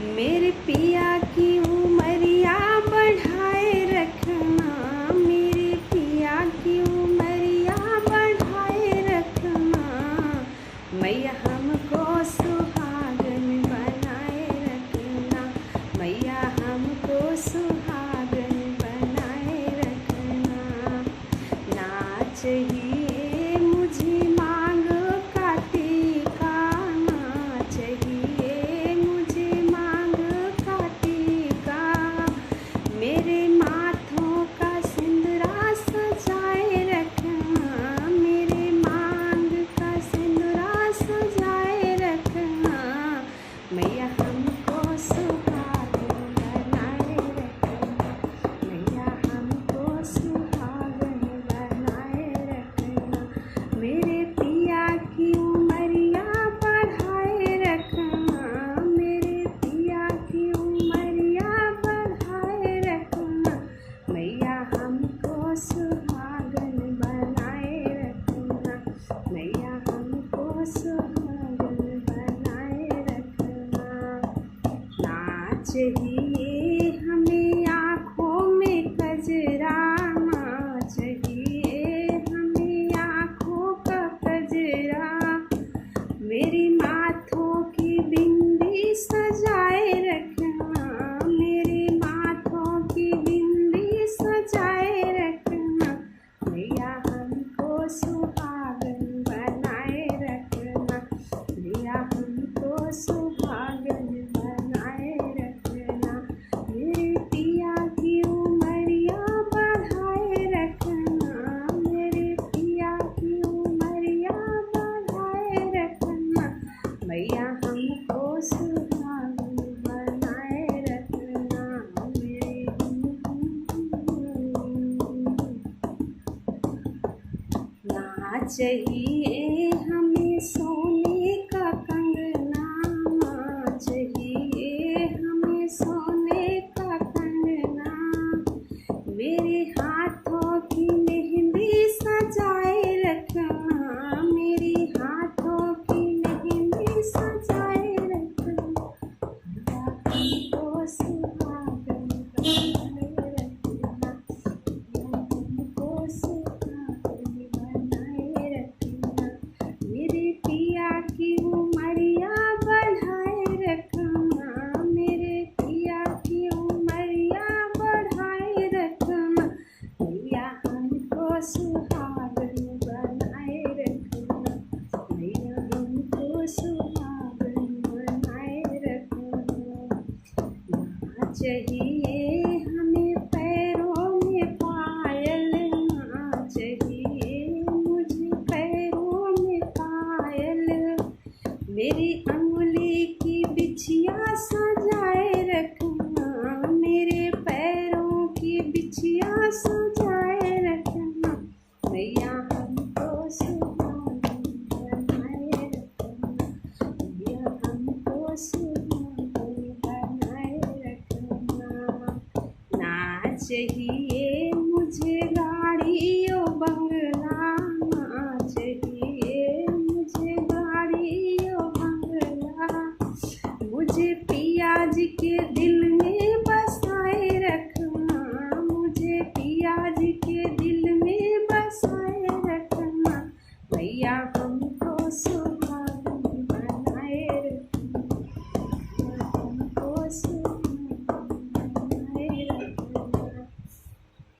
मेरे पिया की उमरिया बढ़ाए रखना, मेरे पिया की उमरिया बढ़ाए रखना, मैया हमको सुहागन बनाए रखना, मैया हमको सुहागन बनाए रखना। ना चाहिए मुझे मांग का टीका, ना चाहिए मुझे मांग का टीका, मेरे माथों का सिंदूरा सजाए रखना, मेरे मांग का सिंदूरा सजाए रखना, मैया हमको सुहागन बनाए रखना, मैया हमको सुहागन बनाए रखना। मेरे पिया की उमरिया बढ़ाए रखना, मेरे पिया की उमरिया बढ़ाए रखना, मैया हमको सुहागन बनाए रखना, मैया हमको सुहागन बनाए रखना। ना चाहिए हमें आँखों में कजरा, ना चाहिए हमें आँखों का कजरा, मेरी माथों की बिंदी सजाए रखना, मेरे माथों की बिंदी सजाए रखना, मैया हमको सुहागन बनाए रखना, मैया हमको सुहागन बनाए रखना। मेरे पिया की उमरिया बढ़ाए रखना, मेरे पिया की उमरिया बढ़ाए रखना, मैया हमको सुहागन बनाए रखना। ना चाहिए हमें सोने का कंगना, ना चाहिए हमें सोने का कंगना, मेरे हाथों की मेहंदी सजाए रखना, मेरे हाथों की मेहंदी सजाए रखना, हमको सुहागन बनाए रखना, हमको सुहागन बनाए रखना। मेरे पिया की उमरिया बढ़ाए रखना, मेरे पिया की उमरिया बढ़ाए रखना, मैया हमको सुहागन बनाए रखना, मैया हमको सुहागन बनाए रखना। ना चाहिए हमें पैरों में पायल, ना चाहिए मुझे पैरों में पायल, मेरी अंगुली की बिछिया सजाए रखना, मेरे पैरों की बिछिया सजाए रखना, मैया हमको सुहागन बनाए रखना, मैया हमको सुहागन बनाए रखना। ना चाहिए मुझे गाड़ी ओ बंगला, ना चाहिए मुझे गाड़ी ओ बंगला, मुझे पिया जी के दिल